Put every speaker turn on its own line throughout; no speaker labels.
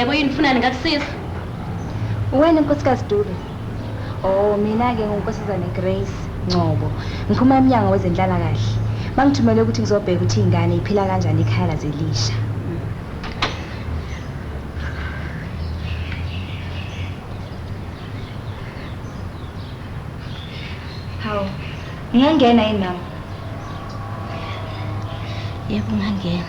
Yebo yini ufuna ngakusiza?
Wena nkosikazi Dube. Oh mina ke ngunkosazana Grace Ngcobo. Ngiphuma eminyango wezenhlala kahle. Bangithumele ukuthi ngizobheka ukuthi ingane iphila kanjani ekhaya lazelisha. Hawu. Ngiyangena yini mama?
Yebo ngangena.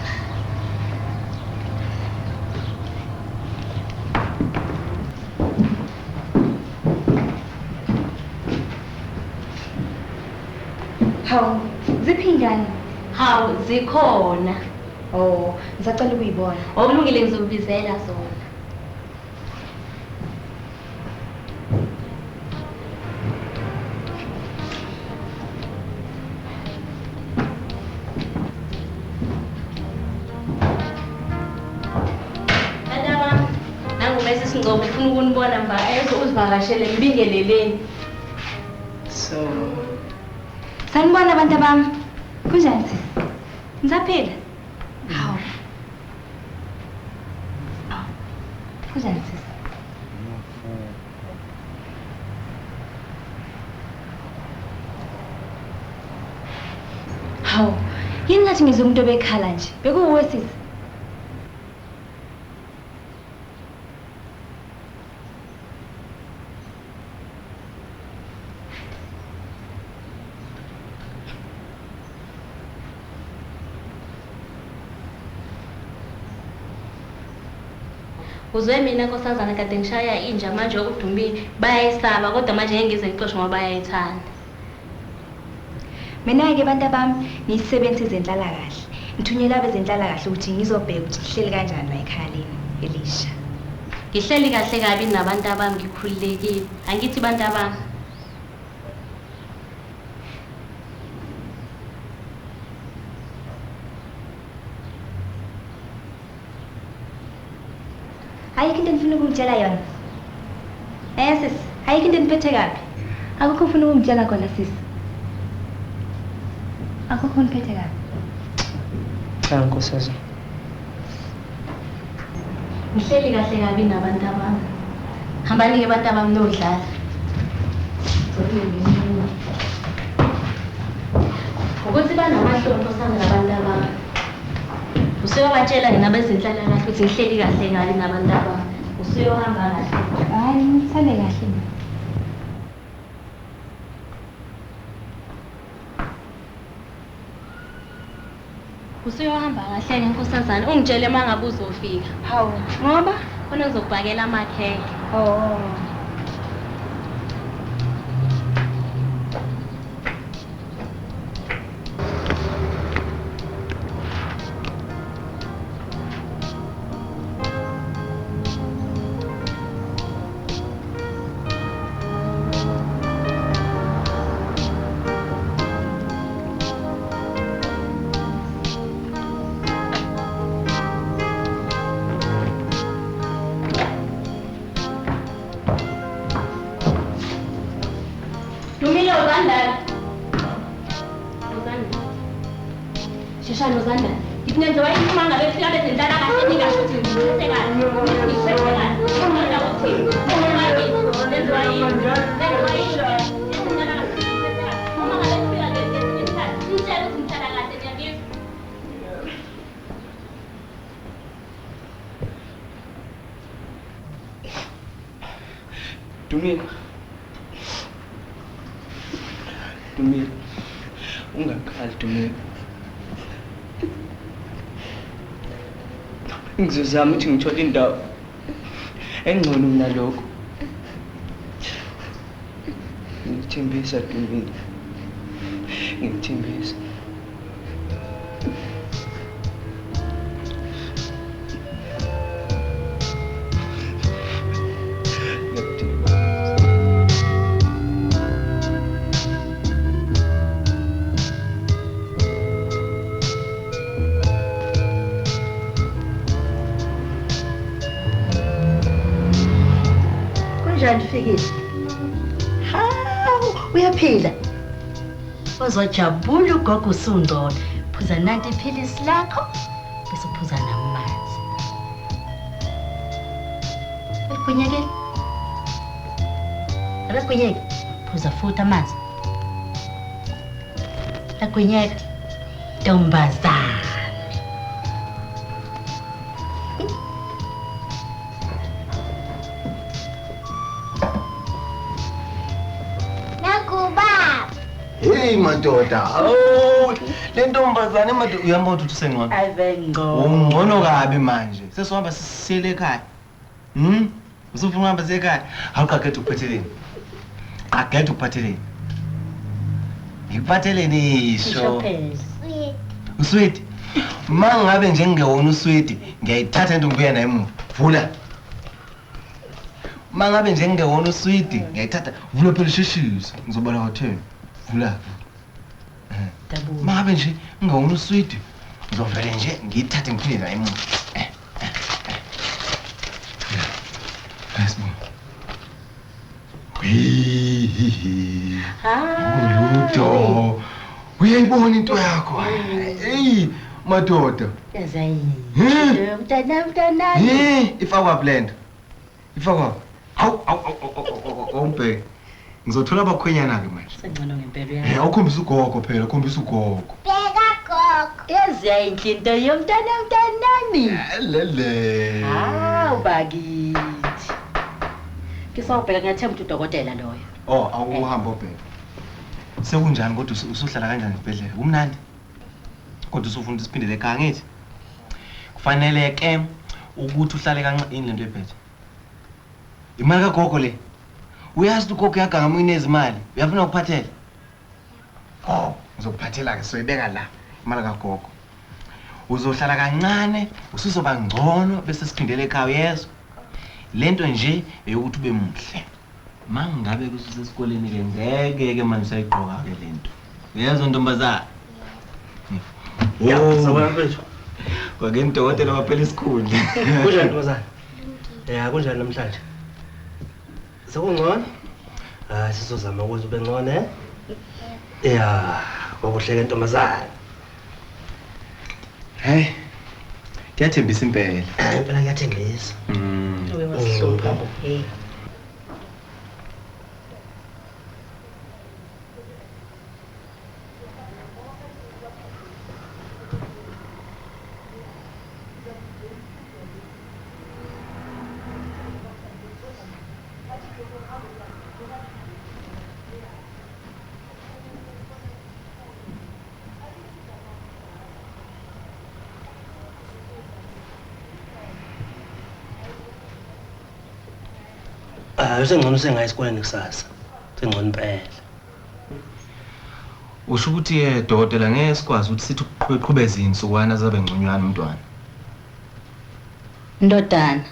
Hawu, ziphi ingane?
Hawu zikhona.
Oh, ngisacela ukuyibona.
Okulungile ngizobizela zona. Madama, nangu bese singcobo ufuna ukunibona mba ezo uzivakashele ngibingeleleni.
So,
sanibona abantu bami. Kunjani sisi? Nisaphila? Hawu. Kunjani sisi? Hawu, yini ngathi ngizwe umuntu obekhala nje? Bekuwuwe sisi?
Uzwe mina nkosazana kade ngishaya inja manje okudumbile bayayisaba kodwa manje ngeke ngize ngixoxe ngoba bayayithanda.
Mina ke bantu bami ngiyisebenzi izenhlala kahle. Ngithunyelwa abezenhlala kahle ukuthi ngizobheka ukuthi ngihleli kanjani la ekhaya leni elisha.
Ngihleli kahle kabi nabantu abami ngikhululekile. Angithi bantu abami.
Ayikho into engifuna ukungitshela yona. Sisi, ayikho into eniphethe kabi. Akukho ufuna ukungitshela khona sisi. Akukho niphethe kabi.
cha nkosazana.
Ngihleli kahle kabi nabantu abami. Hambani ke bantu abami nodlala. Ukuthi banamahlonto sami nabantu abami. Useyobatshela nabezinhlala kahle ukuthi ngihleli kahle ngale nabantu abami. Useyohamba kahle.
Hayi, ngisale kahle.
Useyohamba kahle ngenkosazana. Ungitshele mangabe uzofika.
Hawu, ngoba
Khona ngizokubhakela amakheke.
oh.
Dumile uzandala. Uzandala. Sheshana uzandala. Ngenziwa yini uma ngabe fika bezenhlala kahle ningasho ukuthi ngiphethe kahle. Ngiphethe kahle. Ngicela ukuthi ngenziwa yini? Ngenziwa yini? Uma ngabe fika ngesinye isikhathi ngitshela ukuthi ngihlala kahle ngiyakizwa.
Dumile. Dumile. Ungakhali Dumile. Ngizozama ukuthi ngithole indawo engcono kunalokho. Ngikuthembisa Dumile. Ngikuthembisa.
Kunjani Fikile? Hawu, uyaphila. Uzojabula ugogo usungcono. Phuza nanti iphilisi lakho bese uphuza namanzi. Kunyeke. Kunyeke. Phuza futhi amanzi. Kunyeke. Ntombazana.
Hey madoda. Oh, le ntombazane madoda uyambona ukuthi usengcono.
Avengo.
Ungcono kabi manje. Sesizohamba sisiyele ekhaya. Usufuna ukuhamba ekhaya. Awuqaqeda ukuphatheleni. Qaqeda ukuphatheleni. Ngikuphatheleni isho. Usweet. Mangabe nje ngingewona usweet, ngiyayithatha into ngibuya naye emuva. Vula. Mangabe nje ngingewona usweet, ngiyayithatha. Vula phela ishishisi. Ngizobona hotel. Vula. Mangabe nje ngingawona usweet, ngizovela nje ngiyithathe ngiphinde naye emuva. Yesibona. Ludo. Uyayibona into yakho. Hey, madoda.
Yazayini. Mntana.
Ifakwa blend. Ifakwa. Awubheke. Ngizothola abakhwenyana ke manje.
Sengcono ngempela uya.
Awukhombisa ugogo phela, khombisa ugogo.
Bheka gogo.
Yazayini into yomntanami.
Lele.
Bakithi. Kisawubheka ngiyathemba ukuthi udokotela loyo.
Oh, awuhamba ubheke. Sekunjani kodwa usuhlala kanjani esibhedlela? Kumnandi. Kodwa usufuna isiphindele ekhaya ngithi. Kufanele ke ukuthi uhlale kancane lento ephethe. Imali kagogo le. Uyazi ukuthi ugogo yaganga inezimali. Uyafuna ukuphathela? Oh, ngizokuphathela ke soyibeka la imali kagogo. Uzohlala kancane, usuzoba ngcono bese siphindele ekhaya yeso. Lento nje eyokuthi ube muhle. Mangabe kusesesikoleni ke ngeke manje sayigqoka ke lento. Uyezwa ntombazana?
Ya, sawubona mfethu.
Kwake udokotela waphela isikhundla.
Kunjani ntombazana? Ya, kunjani namhlanje? Sekungcono? Sizozama ukuthi ube ngcono, eh? Ya, kwakuhleke ntombazana.
Hey. Kuyathembisa impela.
Impela kuyathembisa.
Ube wasihlupha bo. Hey.
Usengcono sengaya esikoleni kusasa. Sengcono impela.
Usho ukuthi dokotela ngeke sikwazi ukuthi sithi uqhubeze insukwana zabe ngconywana umntwana.
Ndodana,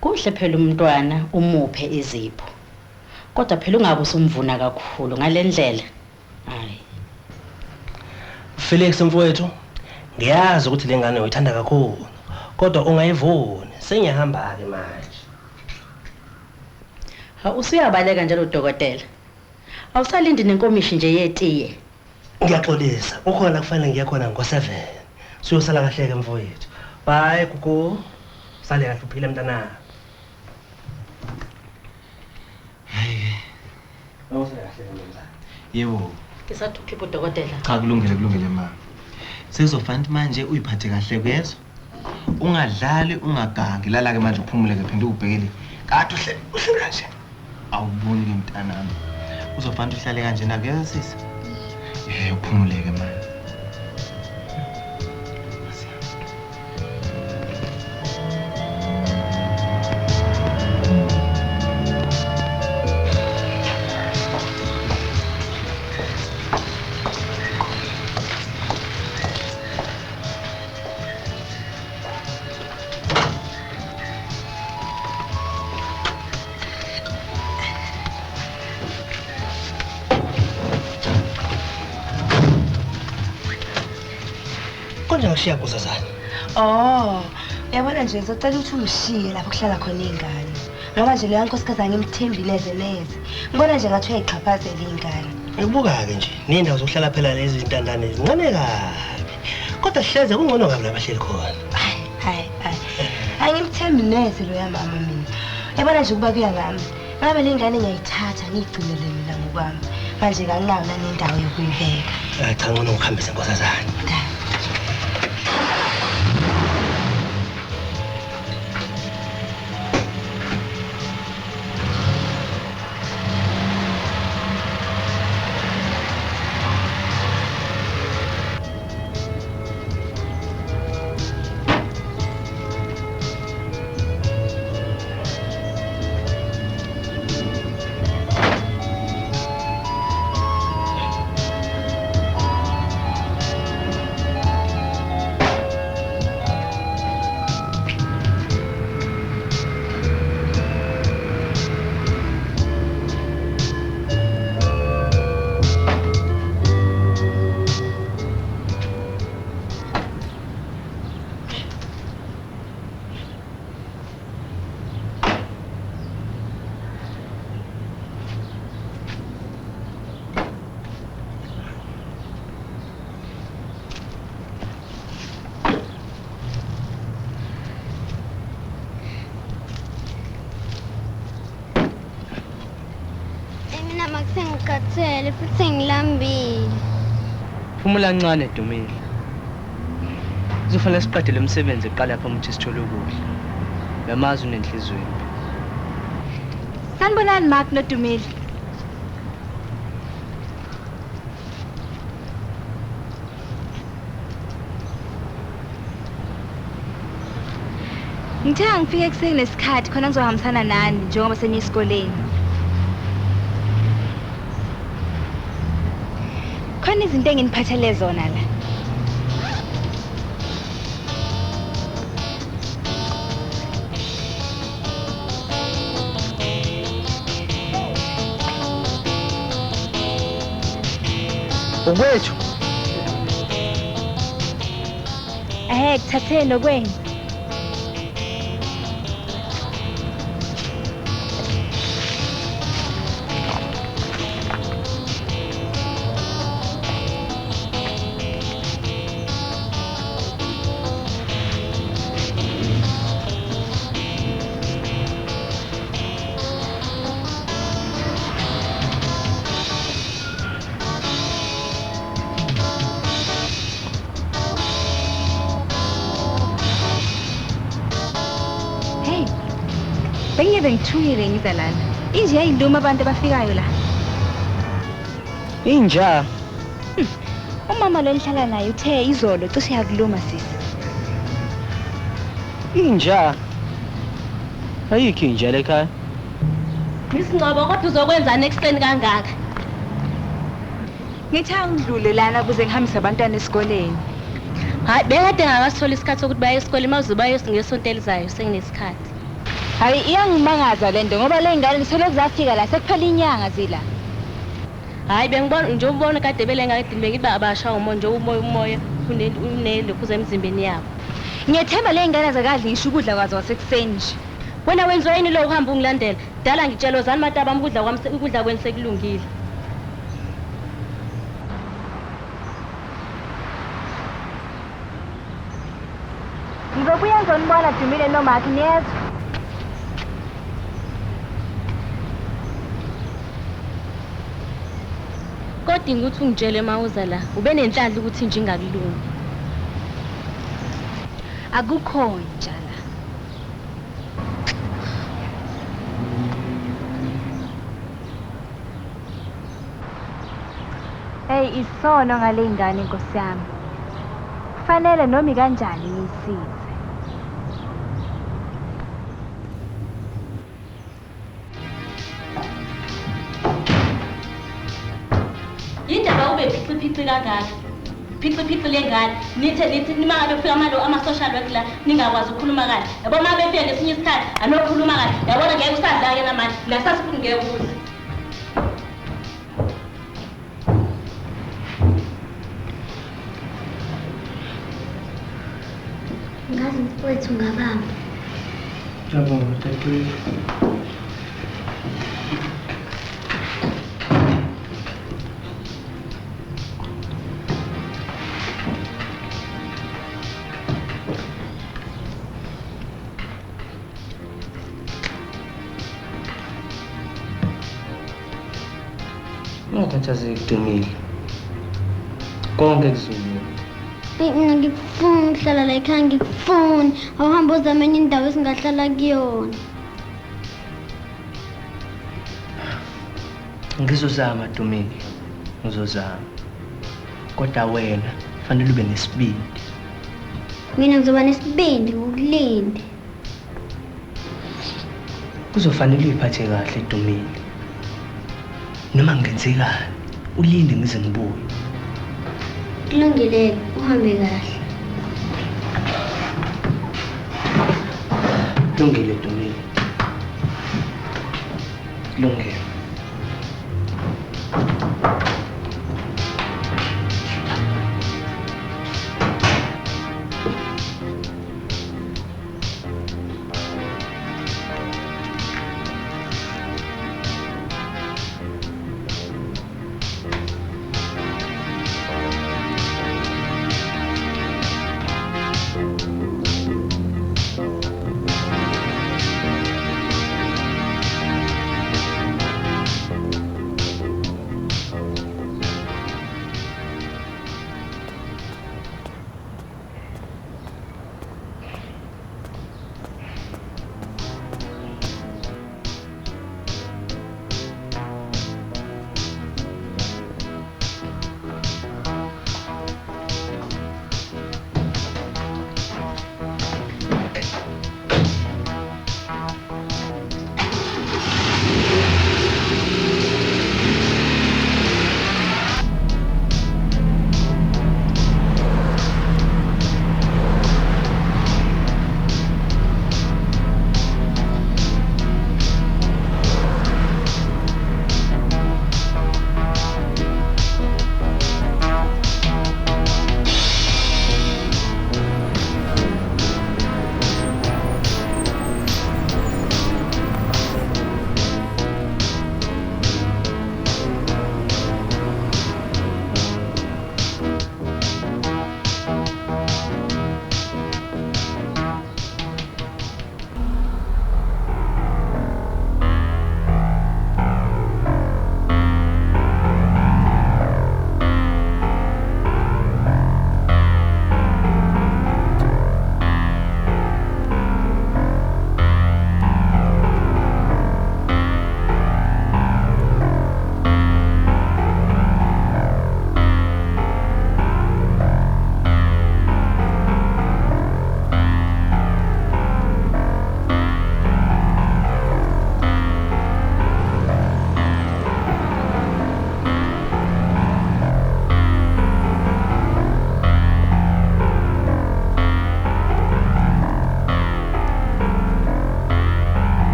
kuhle phela umntwana umuphe izipho. Kodwa phela ungabe usumvuna kakhulu ngalendlela. Hayi.
Felix mfowethu, ngiyazi ukuthi lengane uyithanda kakhulu. Kodwa ungayivuni. Sengiyahamba ke manje.
Usuyabaleka njalo udokotela. Awusalindi nenkomishi nje yetiye.
Ngiyaxolisa. Ukhona kufanele ngiyakhona ngo7. Siyosala kahle ke mfowethu. Bye kuku. Sale kahle uphile mntana.
Hayi.
Awusala kahle mntana.
Yebo.
Ngisathi ukhipha udokotela.
Cha kulungile ma. Sezofanele manje uyiphathe kahle kwezo. Ungadlali, ungagangi, lala ke manje uphumule ke phinde ubhekele. Kade uhle kanje. Awuboni ke mntanami. Uzofanele uhlale kanje na ke sisi. Uphumuleke manje.
Konje ngishiya kusazana.
Oh, yabona nje ngizocela ukuthi ungishiye lapho kuhlala khona izingane. Ngoba nje leya nkosikazi angimthembile neze. Ngibona nje ngathi uyayixhaphazela izingane.
Ngibuka ke nje, nendawo zokuhlala phela lezi zintandane ezincane kabi. Kodwa sihleze kungcono kabi labahleli khona.
Hayi. Angimthembi neze lo yamama mina. Yabona nje ukuba kuya ngami. Ngabe le ngane ngiyayithatha ngiyigcinele mina ngokwami. Manje kanginayo nanendawo yokuyibeka.
Cha ngcono ukuhambisa inkosazana.
Sengikhathele futhi sengilambile.
Phumula kancane Dumile. Kuzofanele siqede lo msebenzi eqala lapha ukuthi sithole ukudla. Yamazi unenhliziyo embi.
Sanibonani Mark noDumile. Ngithe ngifike ekuseni nesikhathi khona ngizohambisana nani njengoba seniye esikoleni. Khona izinto enginiphathele zona la.
Ukwethu.
Kuthatheni nokwenu. Bengiyebe ngithukile ngiza lana. Inje yayiluma abantu abafikayo la.
Inja.
Umama lo nihlala naye uthe izolo cishe yakuluma sisi.
Inja. Ayikho inja lekhaya.
Ngisingcobo kodwa uzokwenza nekuseni kangaka.
Ngithi angidlule lana ukuze ngihambise abantwana esikoleni.
Hayi bekade ngakasithola isikhathi sokuthi baye esikoleni mawuzobayo ngesonto elizayo senginesikhathi.
Hayi iyangimangaza lento ngoba le ngane ngisole kuzafika la sekuphela inyanga zila.
Hayi bengibona nje ubone kade belenga edimbe ngiba abasha umoya nje umoya unelokhu emzimbeni yabo.
Ngiyethemba le ngane zakadli ngisho ukudla kwazo wasekuseni nje.
Wena wenziwa yini lo uhamba ungilandela? Dala ngitshelo zani mataba ukudla kwami ukudla kweni sekulungile.
Ngizobuya ngizonibona Dumile noMark niyezwa.
Kodinga ukuthi ungitshele mawuza la. Ube nenhlanhla ukuthi nje ingakulungi.
Akukho njala. Hey isono ngale ngane Nkosi yami. Kufanele noma kanjani ngisize.
Yindaba ube phixi kangaka. Phixi lengane. Nithi nimangabe ufika ama social work la ningakwazi ukukhuluma kahle. Yabo uma befika ngesinye isikhathi anokhuluma kahle. Yabona ngeke usadla ke namanje. Nasasifuni ngeke ukuthi.
Ngazi mfowethu ngabamba.
Ngiyabonga dadewethu.
Ungathathazeki Dumile. Konke kuzolunga.
Eyi mina ngikufuna ukuhlala la ekhaya ngikufuna. Awuhambe uzame enye indawo esingahlala kuyona.
Ngizozama Dumile. Ngizozama. Kodwa wena fanele ube nesibindi.
Mina ngizoba nesibindi ngokulinde.
Kuzofanele uyiphathe kahle Dumile. Noma ngenzekani, ulinde ngize ngibuye.
Kulungile uhambe kahle.
Lungile Dumile. Lungile.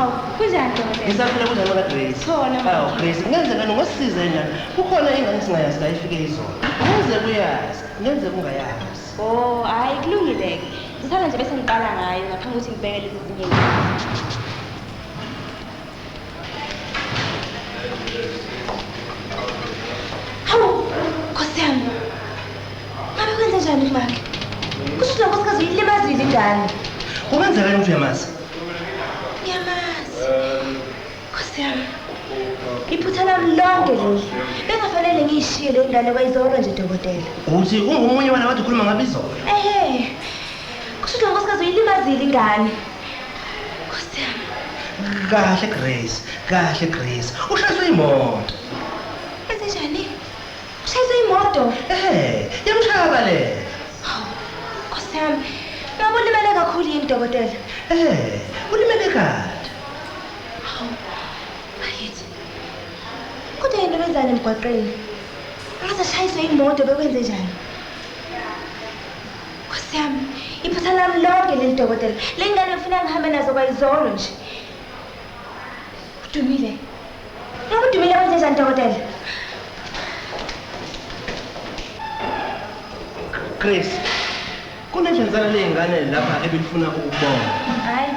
Hawu, kunjani Dokotela?
Ngisaphila kunjani kaGrace?
Khona
Hawu Grace, kungenzeka ngosiza yena. Kukhona ingane singayazi la ifike izolo. Ngenze kuyazi, ngenze kungayazi.
Oh, hayi kulungile-ke. Ngithanda nje bese ngiqala ngayo ngaphambi kokuthi ngibeke lezi ezinye izingane. Hawu, Nkosi yami. Ngabe kwenze njani kumakhe? Kusho ukuthi unkosikazi uyilimazile ingane.
Kungenzeka yini uyamazi?
Ngiyamazi. Nkosi yami. Iphutha lami lonke leli. Bengafanele ngiyishiye le ngane kwayizolo nje Dokotela.
Uthi ungomunye wena wathi ukhuluma ngabe izolo.
Ehhe. Kusho ukuthi unkosikazi uyilimazile ingane. Nkosi yami.
Kahle Grace. Ushayiswe imoto.
Enzenjani? Ushayiswe imoto?
Yamshaya.
Nkosi yami. Ngabe ulimele kakhulu yini Dokotela?
Ulimele kade.
Bayithi. Kodwa yena wenzani emgwaqeni? Akaze ashayiswe imoto bekwenze njani? Nkosi yami, iphutha lami lonke leli Dokotela. Le ngane ngifuna ngihambe nazo kwayizolo nje. Udumile. Ngabe udumile wenze njani Dokotela?
Grace, kunenhlenzana ley'ngane lapha ebelifuna ukubona.
Hayi,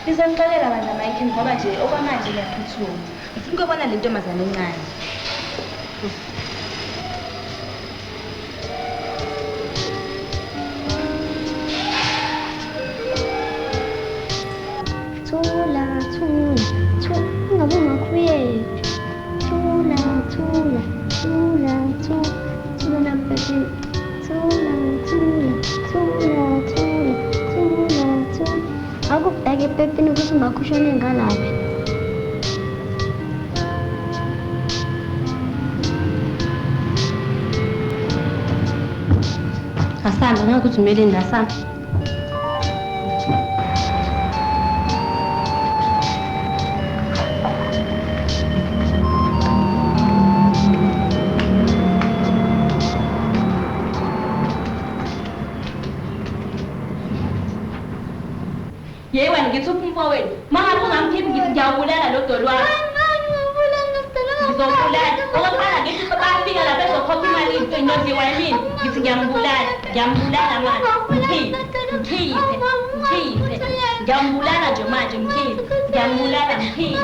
ngizomxolela bandla Mike ngoba nje okwamanje ngiyaphuthuma. Ngifuna ukubona le ntombazane encane.
Thula, ingabe ungakhuyethu. Thula nampesheni. Akubheke ephepheni ukuthi ungakhushwa nengalaphi.
Asamba ngeke uthi umele ndasamba. Yewe ngithi uphumfowethu mangabe ungamkhiphi ngithi ngiyawubulala lo dolo wakho. Ngizobulala. Okokuqala ngithi bayafika lapha ezokhokha imali inodliwa yini? Ngithi ngiyambulala manje. Mkhiphe. Ngiyambulala nje manje mkhiphe. Ngiyambulala mkhiphe.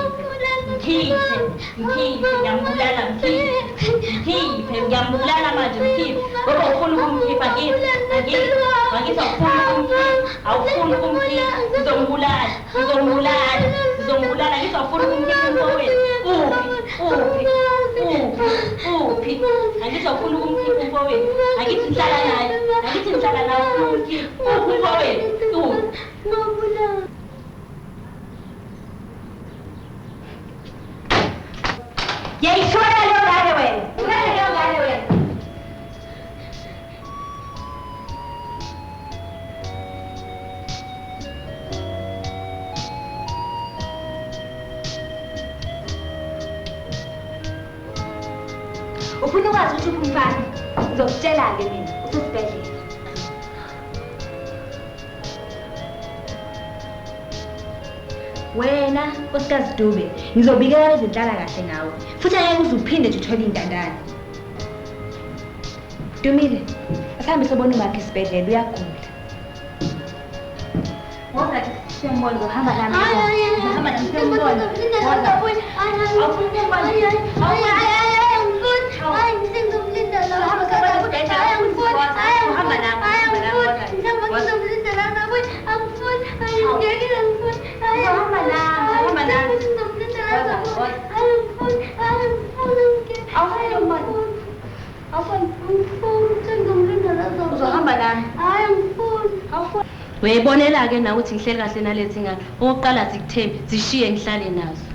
Ngiyambulala manje mkhiphe. Ngoba ufuna ukumkhipha ngithi. Angithi awufuni ukumkhipha. Ngizombulala. Ngithi awufuni ukumkhipha umfowethu. Uphi. Angithi awufuni ukumkhipha umfowethu. Angithi ngihlala naye ukumkhipha. Uphi umfowethu. Yayishona leyo ngane wena. Ufuna ukwazi ukuthi uphi umfana? Ngizokutshela-ke mina usesibhedlela. Wena Nkosikazi Dube, ngizobikela bezenhlala kahle ngawe. Futhi angeke uze uphinde nje uthole intandane. Dumile, asihambe sobona umakhe esibhedlela uyagula. Ngoba siyambona uzohamba nami. Uzohamba nami siyambona. Uyayibonela-ke nawe ukuthi ngihleli kahle nalethi ngane. Okokuqala zikuthembi, zishiye ngihlale nazo.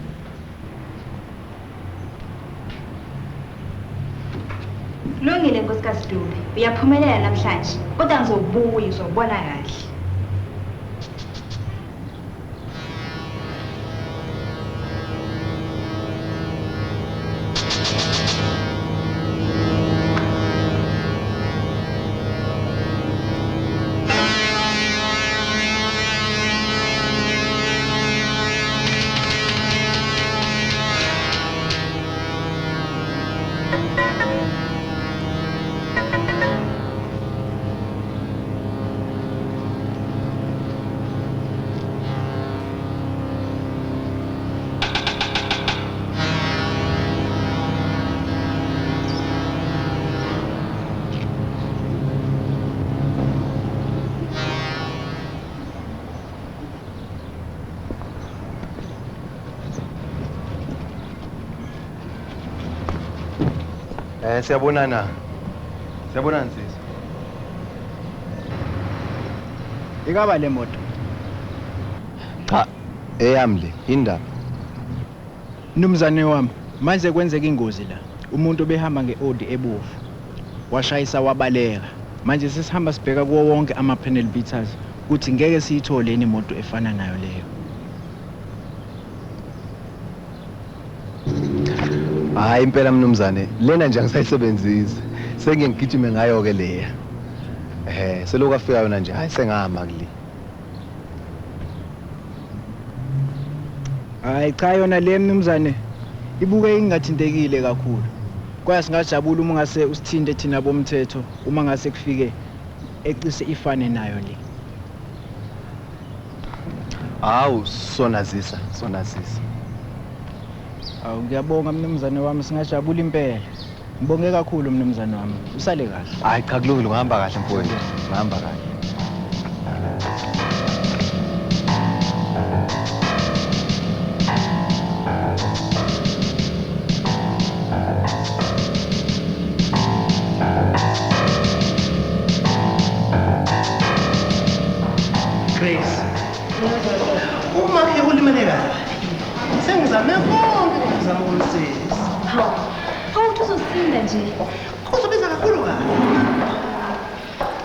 Kulungile Nkosikazi Dube, uyaphumelela namhlanje. Kodwa ngizobuya uzobona kahle.
Siyabonana. Siyabonana sisi.
Ikaba le moto.
Cha, eyami le, indaba.
Mnumzane wami, manje kwenzeka ingozi la. Umuntu obehamba ngeOdi ebufu. Washayisa wabaleka. Manje sesihamba sibheka kuwo wonke ama-panel beaters ukuthi ngeke siyithole imoto efana nayo leyo.
Hayi impela mnumzane, lena nje angisayisebenzisi. Sengiyengigijime ngayo ke leya. Seloku afika yona nje, hayi sengahamba kule.
Hayi cha yona le mnumzane ibuke ingathintekile kakhulu. Kwaya singajabula uma ngase usithinte thina bomthetho uma ngase kufike ecise ifane nayo le.
Hawu sonazisa.
Awu ngiyabonga mnumzane wami singajabula impela. Ngibonge kakhulu mnumzane wami. Usale kahle.
Hayi cha kulungile ngihamba kahle mfowethu. Ngihamba kahle.
Grace. Uma ke ulimele kahle. Sengizame konke ukuzama ukumsiza.
Awuthi uzosinda nje.
Kuzobiza kakhulu kahle.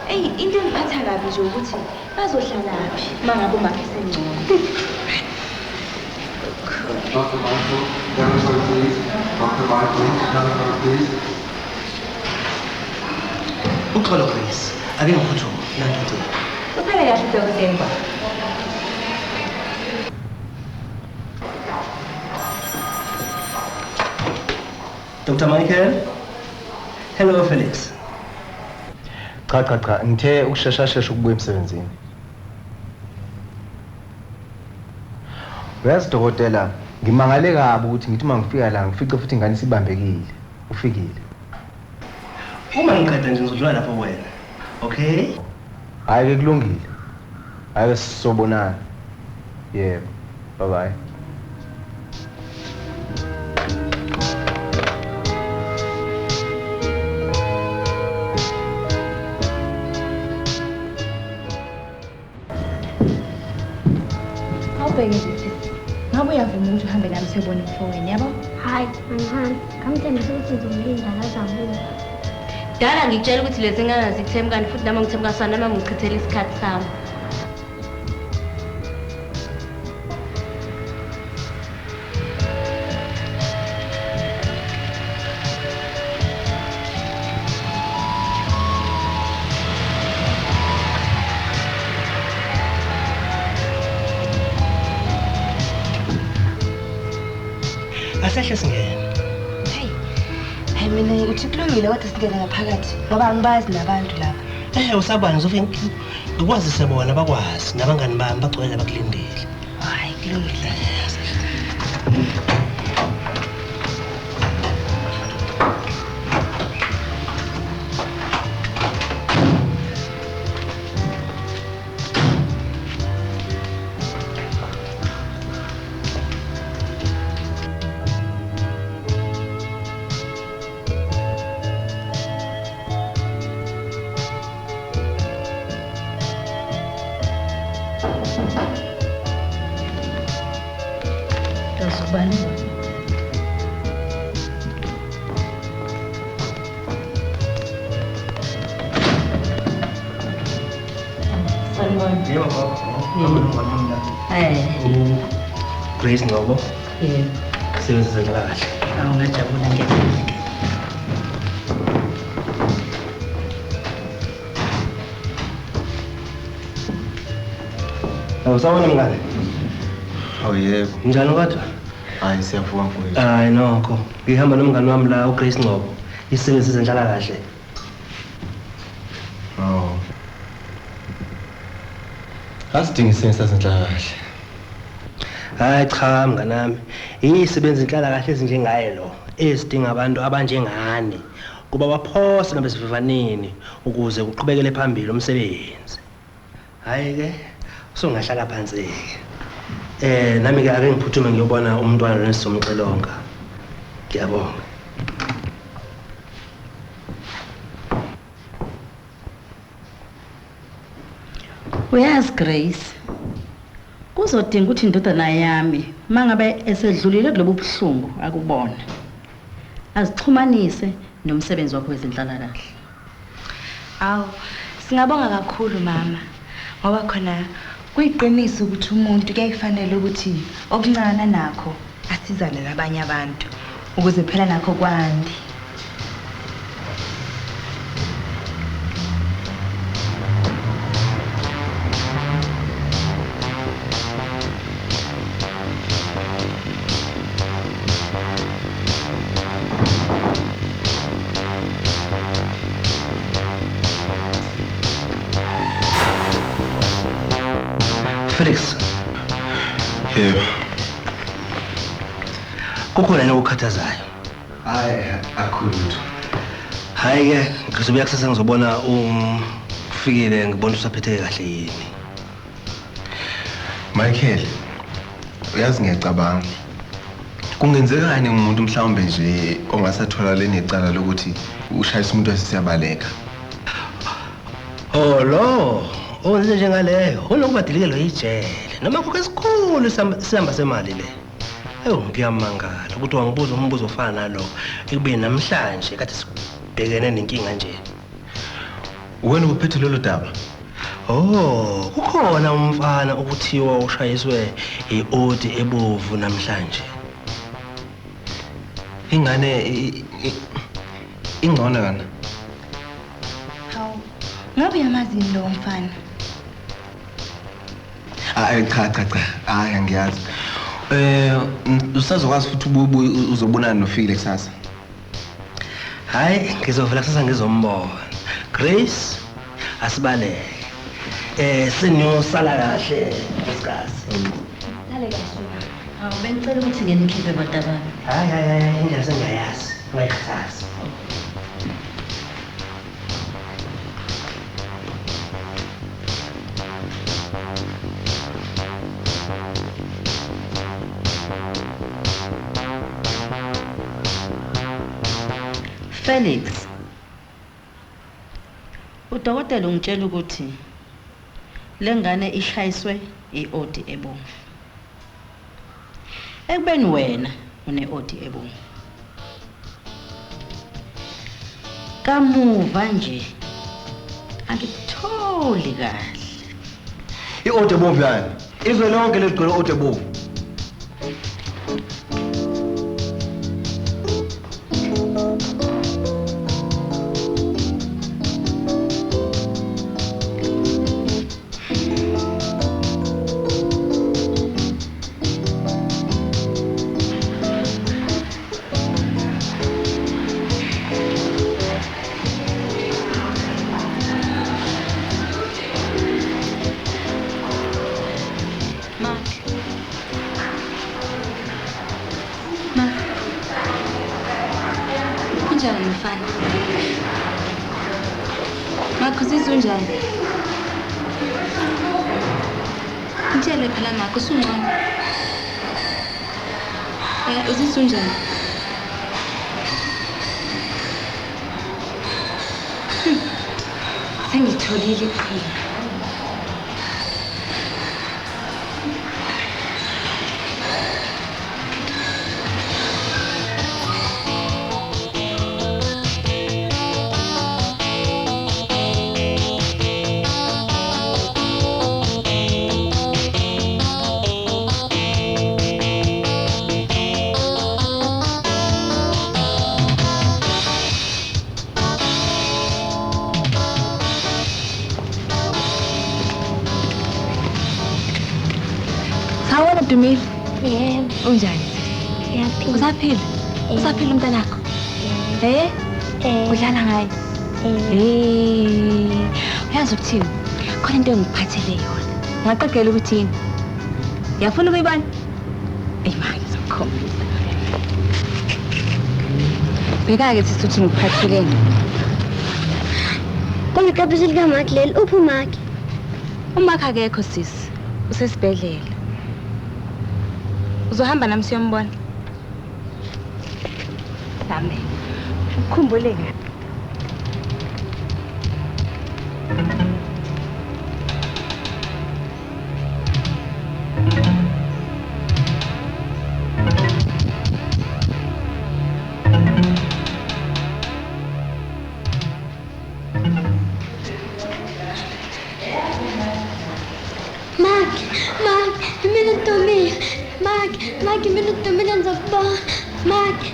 Ey, into engiphatha kabi nje ukuthi bazohlalaphi mangabe umakhe sengcono.
Dr. Michael, Jennifer, please. Dr. Michael, Jennifer, please.
Uxolo Grace. Ake ngiphuthume. Nanti.
Uphele kahle udokotela.
Dr. Michael. Hello Felix.
Cha, ngithe ukusheshashesha ukubuya emsebenzini. Uyazi dokotela, ngimangale kabi ukuthi ngithi mangifika la ngifice futhi ingane sibambekile. Ufikile.
Uma ngiqeda nje ngizodlula lapho wena. Okay?
Hayi ke kulungile. Hayi sisobonana. Yebo. Bye bye.
Awubheke nje. Ngabe uyavuma ukuthi uhambe nami siyobona emfowini, yabo?
Hayi, angihambi. Ngamthembisa ukuthi ngizomlinda akazabuka.
Dala ngikutshela ukuthi lezi ngane zikuthembi kanti futhi nami ngithembi kasona nami ngichithela isikhathi sami.
Asehle singena.
Hayi mina uthi kulungile kodwa singena ngaphakathi ngoba angibazi nabantu lapha.
Usabani uzofika ngikwazise bona bakwazi nabangani bami bagcwele bakulindele.
Hayi kulungile.
Yebo baba. Grace ngobo.
Yebo.
Sebenza kahle.
Awungajabula ngeke.
Awusabona mngane?
Oh yebo.
Njani kodwa?
Hayi siyavuma mfowethu.
Hayi nokho. Ngihamba nomngane wami la uGrace Ngobo. Isebenza izenhlala kahle.
Oh. Asidingi isensa senhlala kahle.
Hayi cha mnganami. Isebenza inhlala kahle ezinjengaye lo. Esidinga abantu abanjengani. Kuba baphosa nabesivivaneni ukuze kuqhubekele phambili umsebenzi. Hayi ke usungahlala phansi ke. Nami ke ake ngiphuthume ngiyobona umntwana nesizomxelonga. Ngiyabonga.
Uyazi Grace, kuzodinga ukuthi indodana yami mangabe esedlulile kulobu buhlungu akubona azixhumanise nomsebenzi wakho wezenhlalakahle.
Awu, singabonga kakhulu mama ngoba khona kuyiqiniso ukuthi umuntu kuyayifanele ukuthi okuncane nakho asizane nabanye abantu ukuze phela nakho kwande.
Felix.
Yebo.
Kukhona nokukhathazayo.
Hayi, akhulu.
Hayi ke, ngizobuya kusasa ngizobona ufikile ngibona usaphetheke kahle yini.
Michael, uyazi ngiyacabanga. Kungenzekani umuntu mhlawumbe nje ongasathola lenecala lokuthi ushayisa umuntu wasisiyabaleka?
Oh lo, onze njengaleyo, unokubadilikelo ijele noma kukho esikhulu sihamba semali le. Ngiyamangala ukuthi wangibuza umbuzo ofana nalo ekube namhlanje kade sibhekene nenkinga nje.
Wena uphethe lelo daba?
Oh, kukhona umfana ukuthiwa ushayiswe iOdi ebovu namhlanje.
Ingane ingcono kana?
Hawu, ngabe uyamazi lo mfana?
Cha. Hayi angiyazi. Usazokwazi futhi uzobonana noFile kusasa.
Hayi, ngizovela kusasa ngizombona. Grace, asibaleke. Sinyosala kahle nkosikazi.
Dale kahle.
Awu bengicela ukuthi ngenikhiphe badabana.
Hayi, indlela sengiyayazi. Ngiyakhathasa.
Felix, udokotela ungitshela ukuthi lengane ishayiswe iOdi ebomvu. Ekubeni wena uneOdi ebomvu. Kamuva nje angikutholi kahle.
iOdi ebomvu yani? Izwe lonke leligqoke iOdi ebomvu.
Unjani mfana? Makho uzizwa unjani? Ngitshele phela makho usungcono. Uzizwa unjani? Sengitholile iqhinga. Sawona Dumile?
Yebo.
Unjani?
Yaphila.
Usaphila? Usaphila umntanakho? Udlala ngaye? Uyazi ukuthini? Khona into engiphathele yona. Ngaqedela ukuthi yini? Uyafuna ukuyibona? Manje ngizokukhombisa. Bheka-ke sithi uthi ngikuphatheleni.
Kongiqaphisa likaMaki leli, uphi uMaki?
Umakho akekho sisi. Usesibhedlela. Uzohamba nami siyombona? Dame. Ukhumbule ngani?
mina Ntombi. Maki mina Ntombi ngizokubona. Maki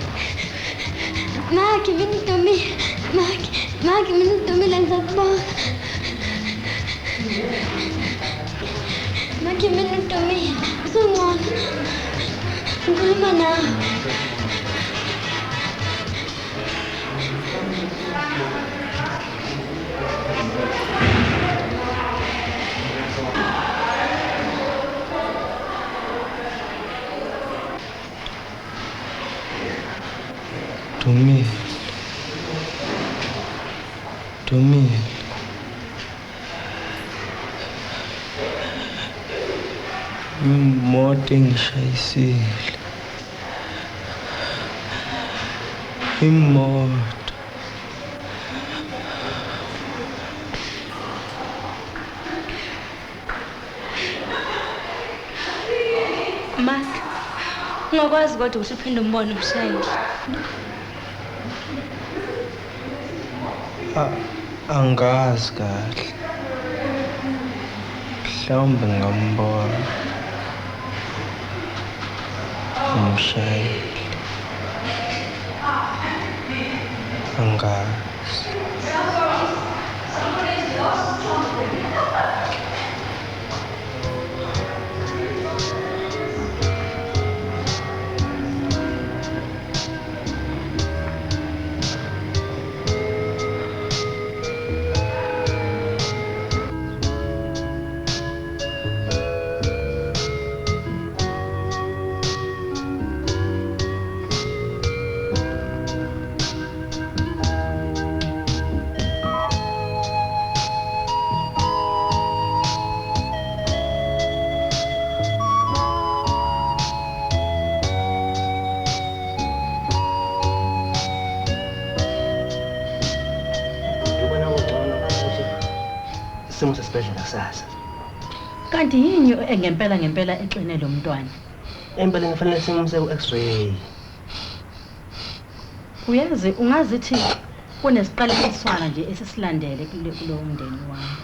mina Ntombi. Maki mina Ntombi ngizokubona. Maki mina Ntombi. Usungcono. Ngikhuluma nawe.
Dumile. Imoto engishayisile. Imoto.
Mark, ungakwazi kodwa ukuthi uphinde umbone umshayeli.
Angazi kahle. Mhlawumbe ngambona umshayeli. Angazi.
Isimo sesibhedlela kusasa.
Kanti yini ngempela exine lo mntwana?
Empela ngifanele simuse ku-X-ray.
Uyazi ungazithi kunesiqaleliswana nje esisilandele kulowo mndeni wami.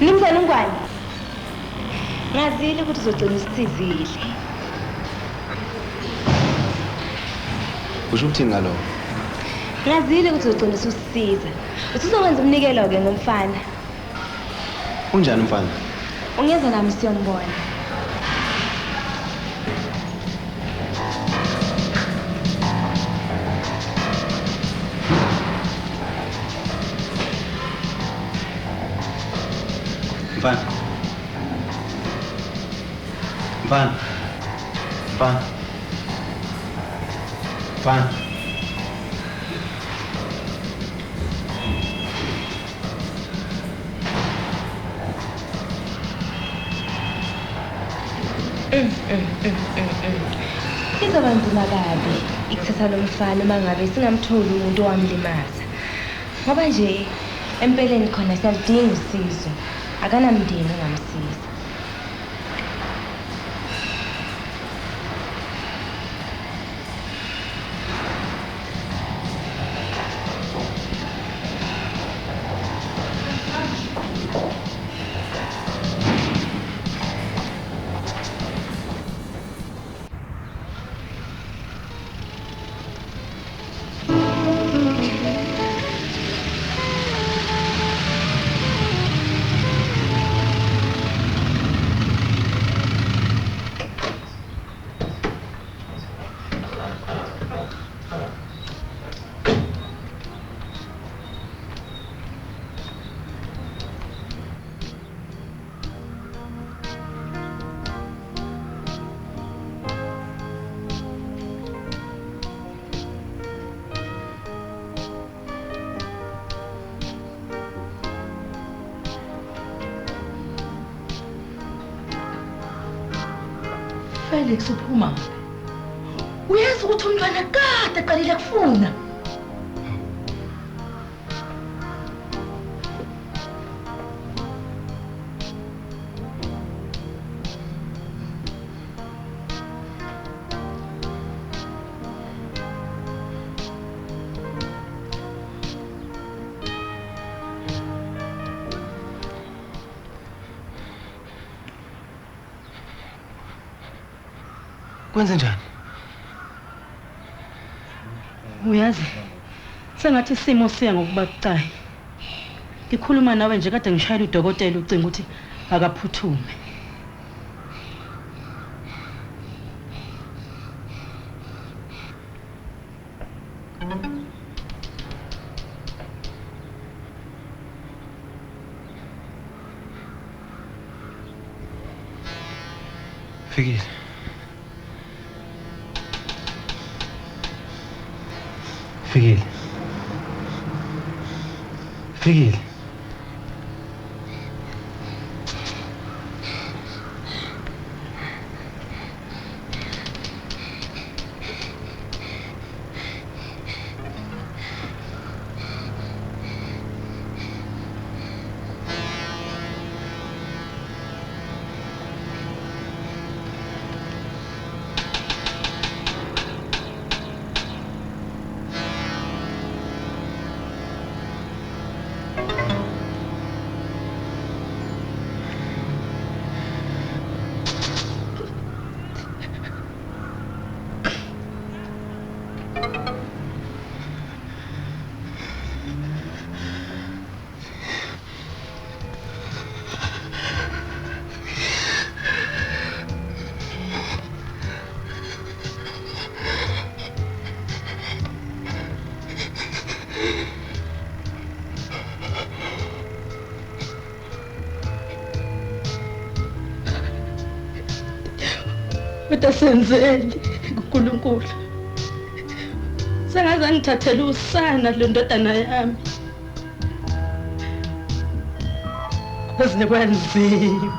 Mnumzane Ngwane, ngazile ukuthi uzogcina usithizile.
Usho ukuthini ngalokho?
Ngazile ukuthi uzogcina usisiza. Usuzokwenza umnikelo-ke ngomfana.
Unjani umfana?
Ungeza nami siyombona.
Mfana. Mfana. Mfana.
Izoba nzima kabi ikuthatha lo mfana uma ngabe singamtholi umuntu owamlimaza. Ngoba nje empeleni khona siyalidinga usizo. Akanamndeni ongamsiza.
Felix uphuma. Uyazi ukuthi umntwana kade aqalile kufuna.
Kwenze njani?
Uyazi sengathi isimo siya ngokuba kucayi. Ngikhuluma nawe nje kade ngishayela udokotela ucinga ukuthi akaphuthume.
Fikile. Fikile. Fikile.
Utasenzeli kuNkulunkulu. Sengaze ngithathele usana lo ndodana yami. Kwaze kwanzima.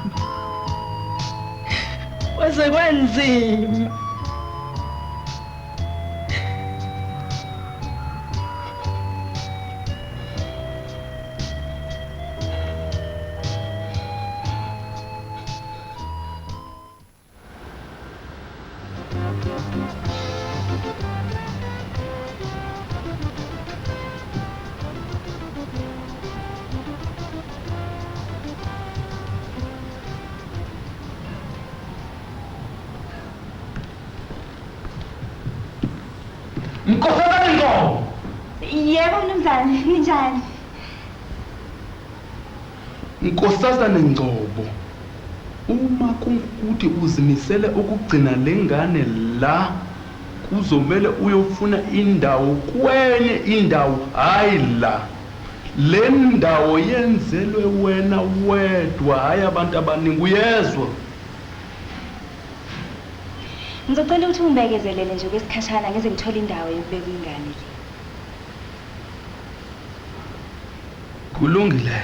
Kwaze kwanzima.
Nkosazana Ngcobo.
Yebo mnumzane, ninjani?
Nkosazana Ngcobo. Uma kungukuthi uzimisele ukugcina lengane la, kuzomela uyofuna indawo kwenye indawo, hayi la. Le ndawo yenzelwe wena wedwa, hayi abantu abaningi, uyezwa?
Ngizocela ukuthi ungibekezelele nje kwesikhashana ngeze ngithola indawo yokubeka ingane le.
Kulungile.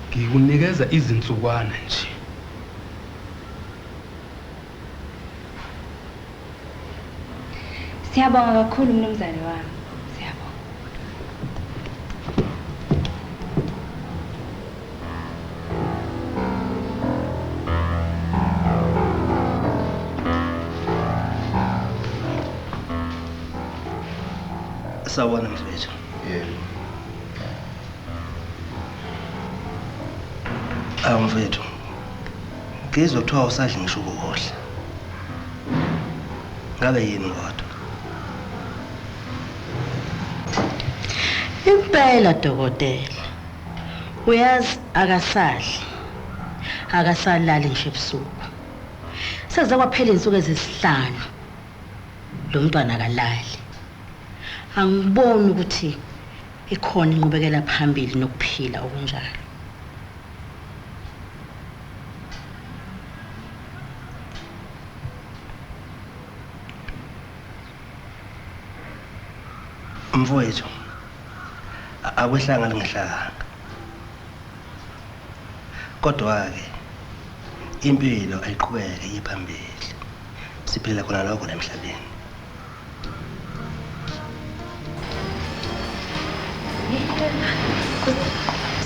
Ngikunikeza izinsukwana nje.
Siyabonga kakhulu mnumzane wami. Siyabonga.
Sawubona mfethu.
Yebo.
Mfethu. Ngizwe kuthiwa usadla ngisho ukudla. Ngabe yini kodwa?
Impela dokotela. Uyazi akasalali nje ebusuku. Seze kwaphela insuku ezisihlanu. Lo mntwana akalali. Angiboni ukuthi ikhona inqubekela phambili nokuphila okunjalo.
Mfowethu. Akwehlanga lingihlanga. Kodwa ke impilo ayiqhubeke iphambili. Siphila khona lokho emhlabeni.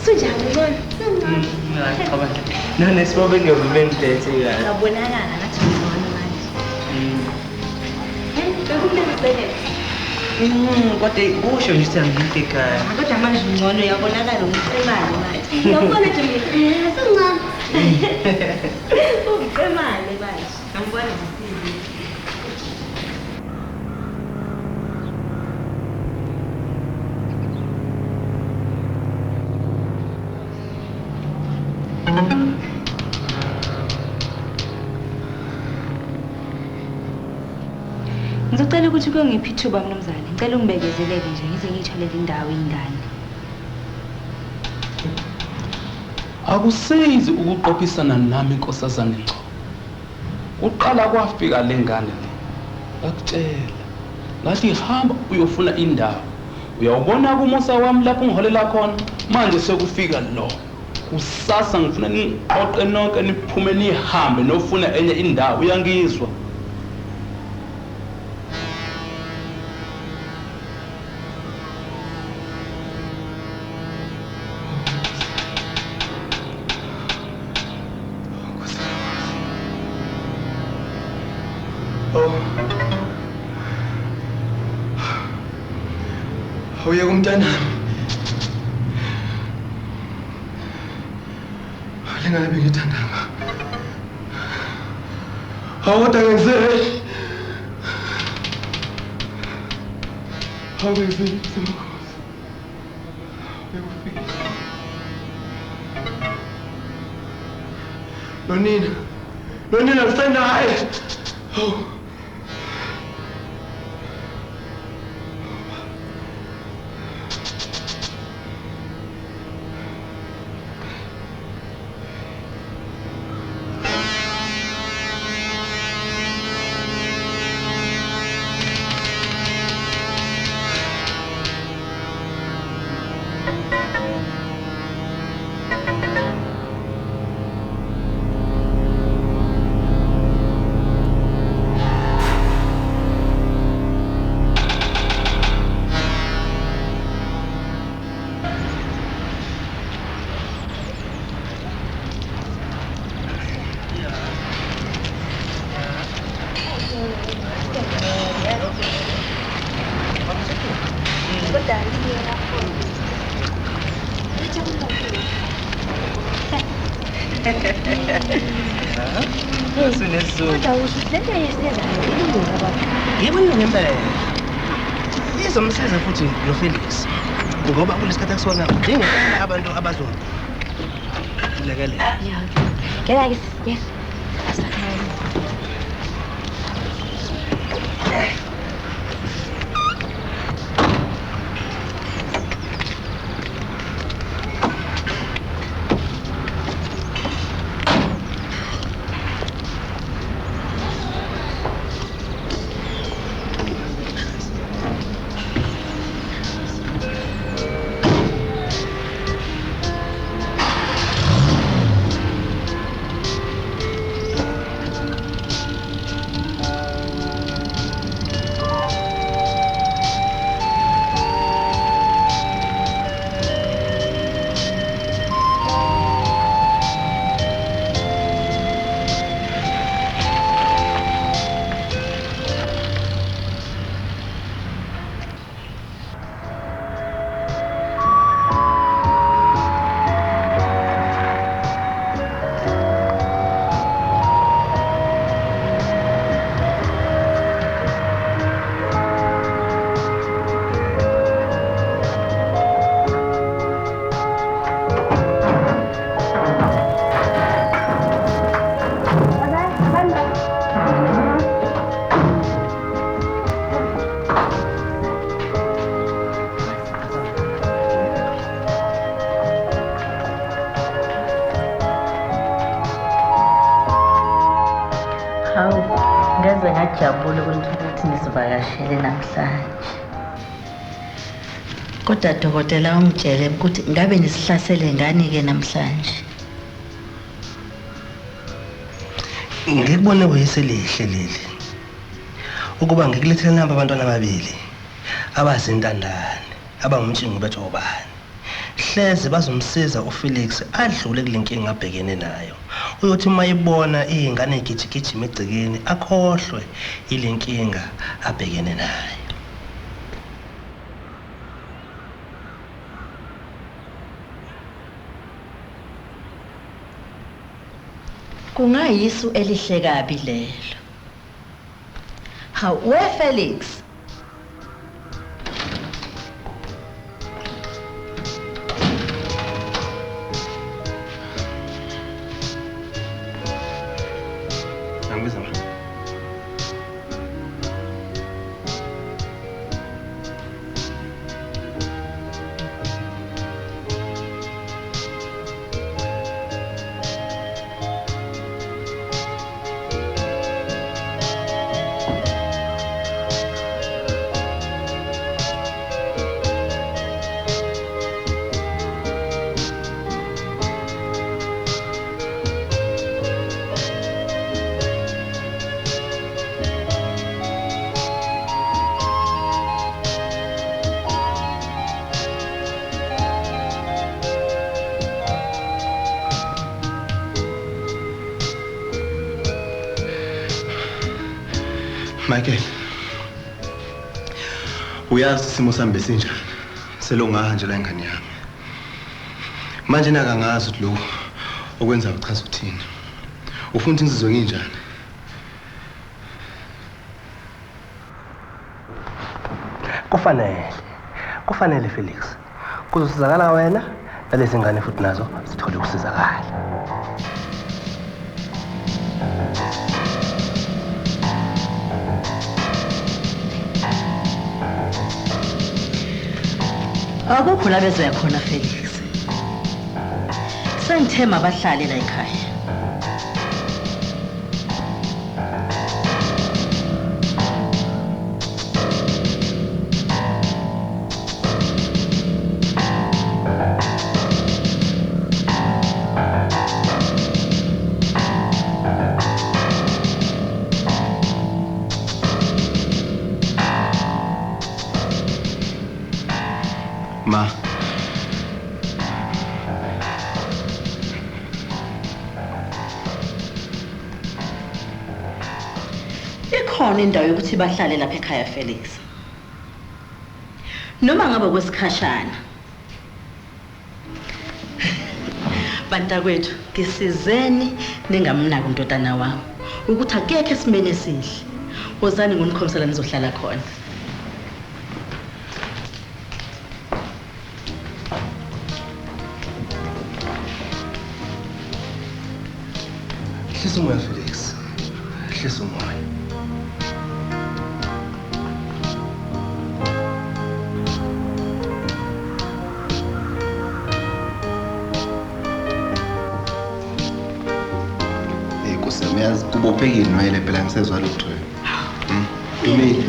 Sunjani ngcono?
Ngiyacabanga. Nane sibobe ngiyobengiphethe kahle.
Ngabonakala ngathi ngcono manje. Bekumele sibheke.
Kodwa kusho nje ukuthi angiyinto ekhaya.
Kodwa manje ngcono uyabonakala umcemane manje. Ngiyabona nje mina. Sengcono. Umcemane manje. Ngibona nje. Ngicela ukuthi kungiphi ithuba mnumzane. Ngicela ungibekezelele nje ngize ngiyitholele indawo ingane.
Akusizi ukuqophisana nami inkosazana Ngcobo. Uqala kwafika lengane le. Akutshela. Ngathi hamba uyofuna indawo. Uyawubona kumusa wami lapho ngiholela khona. Manje sekufika lo. Kusasa ngifuna niqoqe nonke niphume nihambe nofuna enye indawo. Uyangizwa?
Uye kumntanami. Lengane bengithandanga. Kodwa ngenzele. Ngenzele isimkhosi. Bekufika. Nonina usenaye.
Yebo ngempela. Izomsiza futhi lo Felix. Ngoba kulesikhathi akusona udinga abantu abazona. Lekelela.
Ngeke yes.
ngajabula ukuthi nisivakashele namhlanje. Kodwa dokotela ungitshele ukuthi ngabe nisihlasele ngani-ke namhlanje?
Ngikubone kuyiselihle leli ukuba ngikulethele namba abantwana ababili abazintandane abangumtshingo bejobani. Hleze bazomsiza uFelix adlule kule nkinga abhekene nayo. Uyothi mayibona izingane egijigijima egcekeni akhohlwe ile nkinga abhekene nayo.
Kungayisu elihle kabi lelo. Hawu we Felix.
Angibiza manje. Michael, uyazi isimo sami besinjani? Selongahanjela ingane yami. Manje nakangazi ukuthi lo okwenza uchaza uthini. Ufuna ukuthi ngizizwe nginjani?
Kufanele Felix. Kuzosizakala wena nalezi ngane futhi nazo sithole ukusizakala.
Akukho la bezoya khona Felix. Sengithema abahlali la ekhaya.
Ma.
Ikhona indawo yokuthi bahlale lapha ekhaya Felix. Noma ngabe kwesikhashana. Bantakwethu, ngisizeni ningamnaki untotana wami ukuthi akekho esimene esihle. Wozani nginikhombisela nizohlala khona.
Hlisa umoya Felix. Hlisa umoya.
Yazi kubophekile noyele phela ngisezwa lutho. Dumile.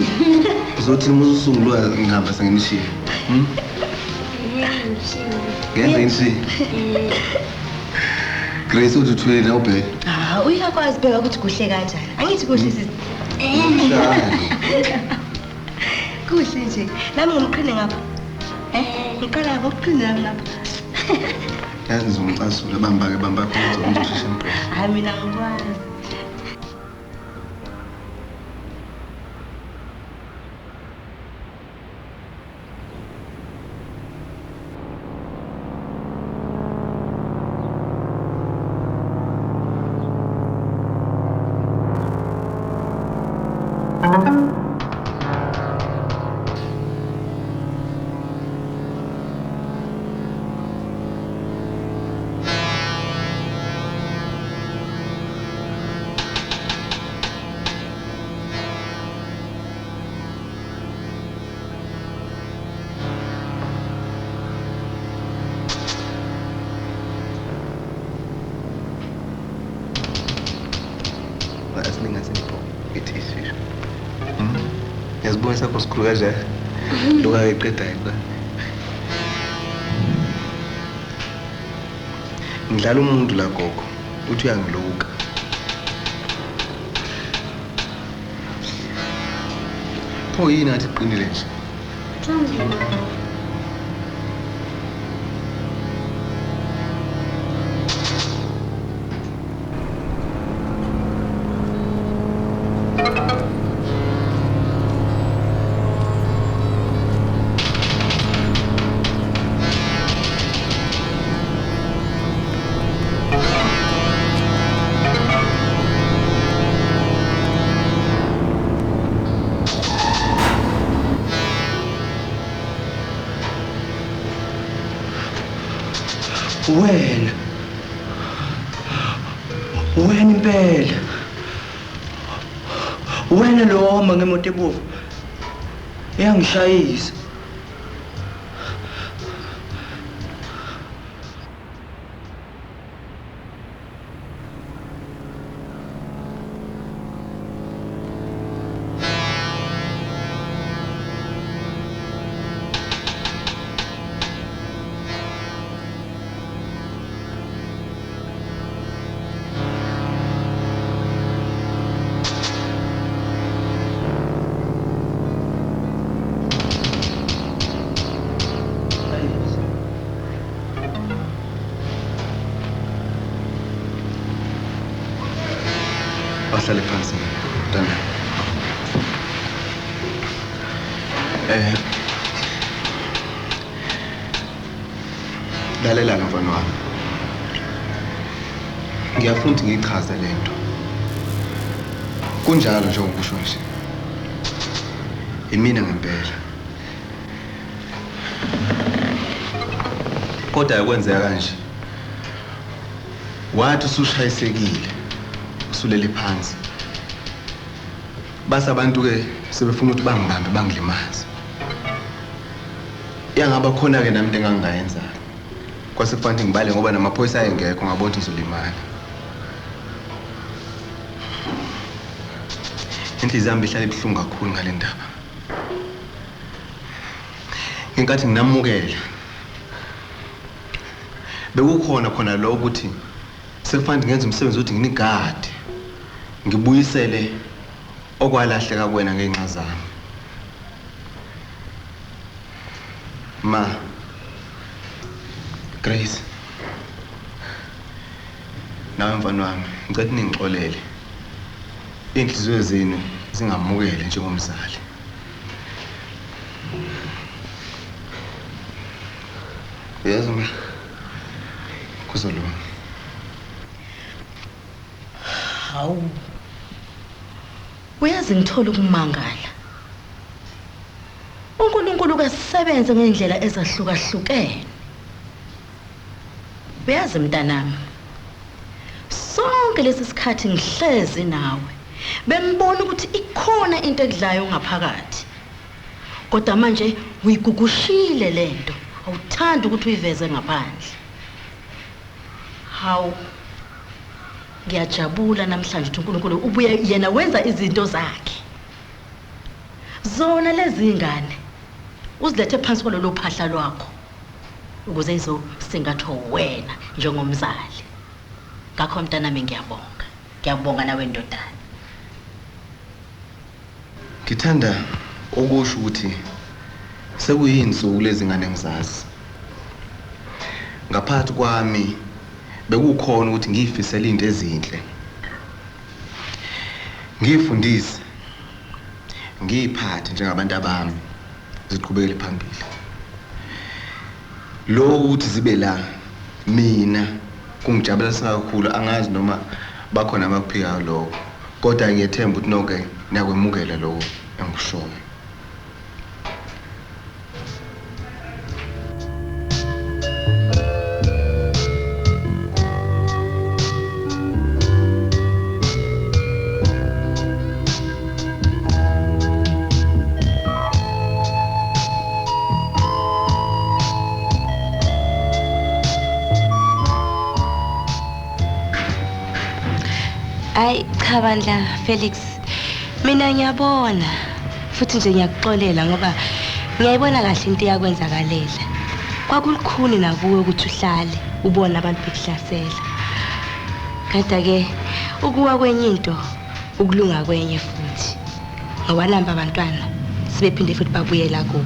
Uzothi musungulwa ngihamba senginishiya. Ngenze insi. Grace uthi uthwele na ubheke.
Uyakwazi bheka ukuthi kuhle kanjani. Angithi kuhle sisi. Kuhle nje. Nami ngimqhine ngapha. Ngiqala ngokuqhina ngapha.
Yazi ngizomcasula bamba khona uzosheshe impela.
Hayi mina ngikwazi.
As long as it's Ngiyazibona sakho sikhulu kanjani. Loka eqedayo ba. Ngidlala umuntu la gogo. Uthi uyangiluka. Pho yini athi iqinile nje?
Wena impela. Wena lo hamba ngemoto ebovu. Eyangishayisa.
Bahlale phansi mntana. Lalela mfana wami. Ngiyafuna ukuthi ngichaze lento. Kunjalo nje ukusho nje. Imina ngempela. Kodwa yakwenzeka kanje. Wathi usushayisekile. Usulele phansi. Base abantu ke sebefuna ukuthi bangibambe bangilimaze. Yangaba khona ke nami into engangayenza. Kwase kufanele ngibale ngoba namaphoyisa ayengekho ngabona ukuthi uzolimala. Inhliziyo yami ihlale ibuhlungu kakhulu ngale ndaba. Ngenkathi nginamukela. Bekukhona khona lo ukuthi sekufanele ngenze umsebenzi ukuthi nginigade. Ngibuyisele okwalahleka kuwena ngenxa zami. Ma Grace. Nawe mfana wami, ngicela ningixolele. Inhliziyo zenu zingamukele njengomzali. Yazi ma. Kuzolunga.
Hawu. Uyazi ngithola ukumangala. uNkulunkulu kasebenze ngendlela ezahlukahlukene. Uyazi mntanami. Sonke lesi sikhathi ngihlezi nawe. Bengibona ukuthi ikhona into ekudlayo ngaphakathi. Kodwa manje uyigugushile lento. Awuthandi ukuthi uyiveze ngaphandle. Hawu. Ngiyajabula namhlanje ukuthi uNkulunkulu ubuye yena wenza izinto zakhe. Zona lezi ngane uzilethe phansi kwalolu phahla lwakho ukuze izosingatho wena njengomzali. Ngakho mntanami ngiyabonga. Ngiyabonga nawe ndodana.
Ngithanda ukusho ukuthi sekuyinsuku lezi ngane ngizazi. Ngaphathi kwami bekukhona ukuthi ngiyifisela into ezinhle. Ngifundise. Ngiyiphathe njengabantu abami ziqhubekele phambili. Lo ukuthi zibe la mina kungijabulisa kakhulu angazi noma bakhona abakuphikayo lokho. Kodwa ngiyethemba ukuthi nonke niyakwemukela lokho engikushoyo.
Ay, cha bandla Felix. Mina ngiyabona. futhi nje ngiyakuxolela ngoba ngiyayibona kahle into eyakwenzakalela. Kwakulukhuni nakuwe ukuthi uhlale ubone abantu bekuhlasela. Kodwa-ke ukuwa kwenye into ukulunga kwenye futhi. Ngoba namba abantwana sebephinde futhi babuyela kuwe.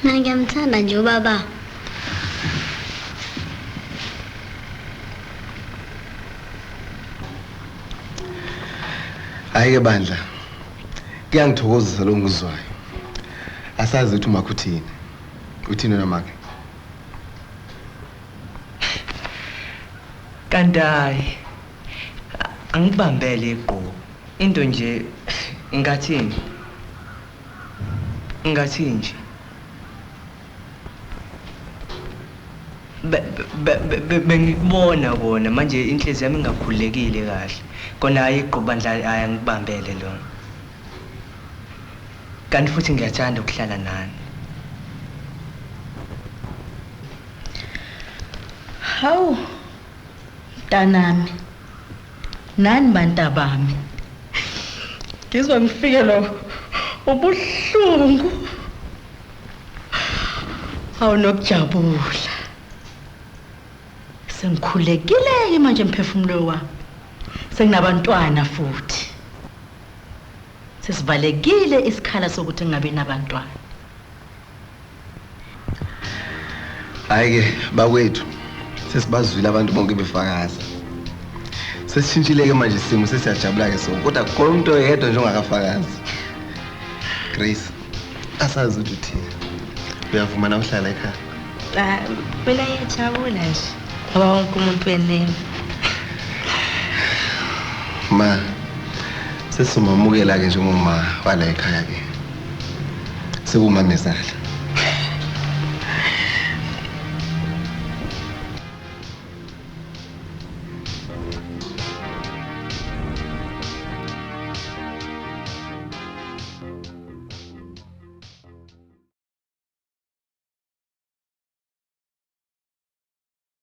Mina ngiyamthanda nje ubaba.
Hayi-ke bandla, kuyangithokozisa lo ngizwayo. Asazi ukuthi umakho uthini. Uthini wena makhe?
Kanti hayi angibambele igqobo. Into nje ngathini? Ngathi nje. Bengikubona bona manje inhliziyo yami ingakhululekile kahle. Kona hayi igqobandla ayangibambele lo. Kanti futhi ngiyathanda ukuhlala nani.
Hawu. Mntanami. Nani bantabami? Ngizwa ngifikelwa ubuhlungu. Awunokujabula. Sengikhulekile manje emphefumulo wami. Senginabantwana futhi. Sesivalekile isikhala sokuthi ngingabe nabantwana.
Hayi-ke bakwethu sesibazwile abantu bonke befakaza. Sesishintshile-ke manje isimo sesiyajabula-ke so kodwa khona umuntu oyedwa nje ongakafakazi. Grace, asazi ukuthi uthini. Uyavuma na uhlala ekhaya?
Mina ngiyajabula nje. Ngoba wonke umuntu wenene.
Ma, sesizomamukela-ke njengoma wala ekhaya-ke. Sekumamezala.